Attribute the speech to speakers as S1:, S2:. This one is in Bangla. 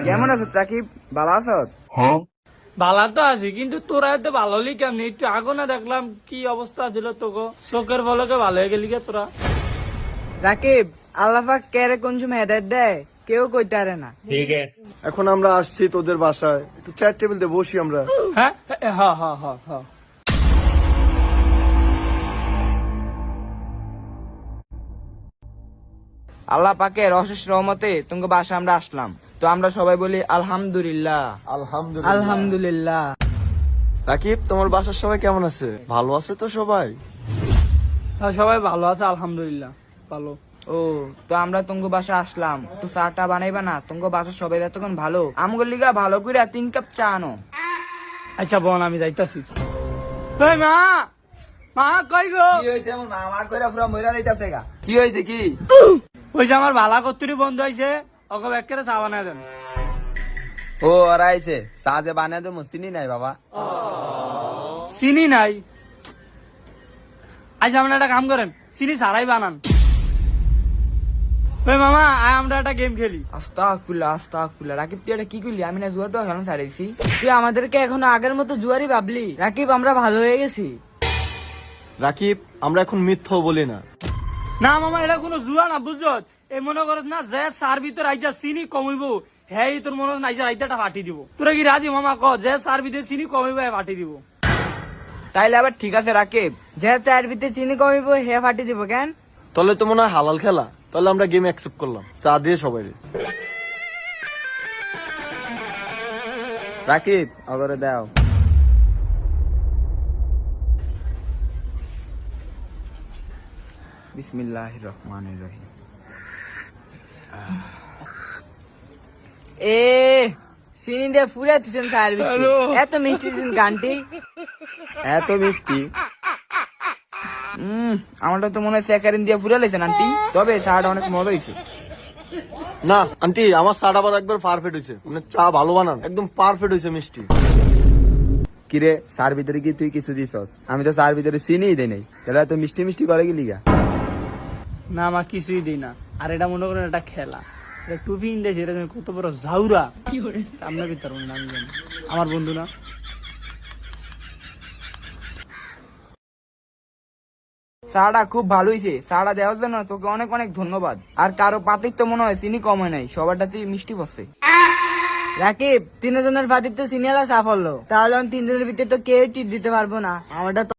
S1: কেমন আছো রাকিব? ভালো আছো?
S2: ভালো তো আছি, কিন্তু তোরা তো ভালো হলি কেমনি? একটু আগে না দেখলাম কি অবস্থা ছিল তোকে, চোখের ফলকে ভালো হয়ে গেলি কে তোরা?
S1: রাকিব, আল্লাহ পাক কেরে কোন সময় হেদায়েত দেয় কেউ কইতে পারে না।
S3: এখন আমরা আসছি তোদের বাসায়, একটু চেয়ার টেবিল দিয়ে বসি আমরা।
S2: হ্যাঁ হ্যাঁ হ্যাঁ হ্যাঁ হ্যাঁ।
S1: আল্লাহ পাকের অশেষ রহমতে তোমাকে বাসা আমরা আসলাম, তো আমরা সবাই বলি আলহামদুলিল্লাহ।
S3: আলহামদুলিল্লাহ।
S1: আলহামদুলিল্লাহ।
S3: রাকিব, তোমার বাসার সবাই কেমন আছে? ভালো আছে তো সবাই?
S2: হ্যাঁ, সবাই ভালো আছে আলহামদুলিল্লাহ, ভালো।
S1: ও, তো আমরা তোমাকে বাসা আসলাম, একটু চাটা বানাইবা না? তোমাকে বাসা সবাই এতক্ষণ ভালো, আমগো লিগা ভালো করে 3 কাপ চা আনো।
S2: আচ্ছা বোন, আমি যাইতাছি। এই মা, মা কই গো?
S1: কি হয়েছে? আমার মামা কইরা পুরো মইরা যাইতাছে গা। কি হয়েছে? কি
S2: ওই যে আমার ভালা কত্তুরি বন্ধ হয়েছে, ওকে একেবারে চা বানায় দেন।
S1: ও ওরা আইছে, চা যে বানায় দেবো, চিনি নাই বাবা।
S2: চিনি নাই? আচ্ছা আমরা একটা কাম করেন, চিনি ছাড়াই বানান। ওই মামা, আয় আমরা একটা গেম খেলি।
S1: আস্তাগফিরুল্লাহ, আস্তাগফিরুল্লাহ। রাকিব, তুই এটা কি করলি? আমি না জুয়াটা খেলাম ছাড়াইছি। তুই আমাদেরকে এখনো আগের মতো জুয়ারি ভাবলি? রাকিব, আমরা ভালো হয়ে গেছি।
S3: রাকিব, আমরা এখন মিথ্যাও বলি না।
S2: না মামা, এটা কোনো জুয়া না, বুঝছো? এই মনে করছ না যে সার ভিতর আইজা চিনি কমিব, হ্যাঁ তোর মনে হয় আইজা রাইতাটা ফাটি দিব। তোরা কি রাজি মামা? ক যে সার ভিতরে চিনি কমিব, হ্যাঁ ফাটি দিব।
S1: তাইলে আবার ঠিক আছে রাকিব, যে চায়ের ভিতরে চিনি কমিব হে ফাটি দিব কেন?
S3: তাহলে তো মনে হয় হালাল খেলা। তাহলে আমরা গেম অ্যাকসেপ্ট করলাম, চা দিয়ে সবাই।
S1: রাকিব, আগরে দাও। বিসমিল্লাহির রহমানির রহিম। এ চিনি দিয়ে ফুলে দিচ্ছেন চায়ের ভিতরে, এত মিষ্টি দিচ্ছেন গানটি, এত মিষ্টি। আমারটা তো মনে হয় স্যাকারিন দিয়ে ফুলে লেছেন আন্টি, তবে চাটা অনেক মজা হয়েছে।
S3: না আন্টি, আমার চাটা আবার একবার পারফেক্ট হয়েছে। মানে চা ভালো বানান, একদম পারফেক্ট হয়েছে, মিষ্টি।
S1: কিরে, চার ভিতরে কি তুই কিছু দিছস? আমি তো চার ভিতরে চিনিই দেই নাই, তাহলে এত মিষ্টি মিষ্টি করে গেলি গা?
S2: না আমার কিছুই দিই না, আর এটা মনে করেন এটা খেলা। টুপি ইন্ডেছে, এটা কত বড় জাউরা আপনার ভিতর আমি জানি, আমার বন্ধু না।
S1: চাটা খুব ভালো হয়েছে, চাটা দেওয়ার জন্য তোকে অনেক অনেক ধন্যবাদ। আর কারো পাতির তো মনে হয় চিনি কম হয় নাই, সবারটাতেই মিষ্টি পড়ছে। রাকিব, 3 জনের পাতির তো চিনি এলা সাফল্য, তাহলে 3 জনের ভিতরে তো কেউ টিপ দিতে পারবো না। আমারটা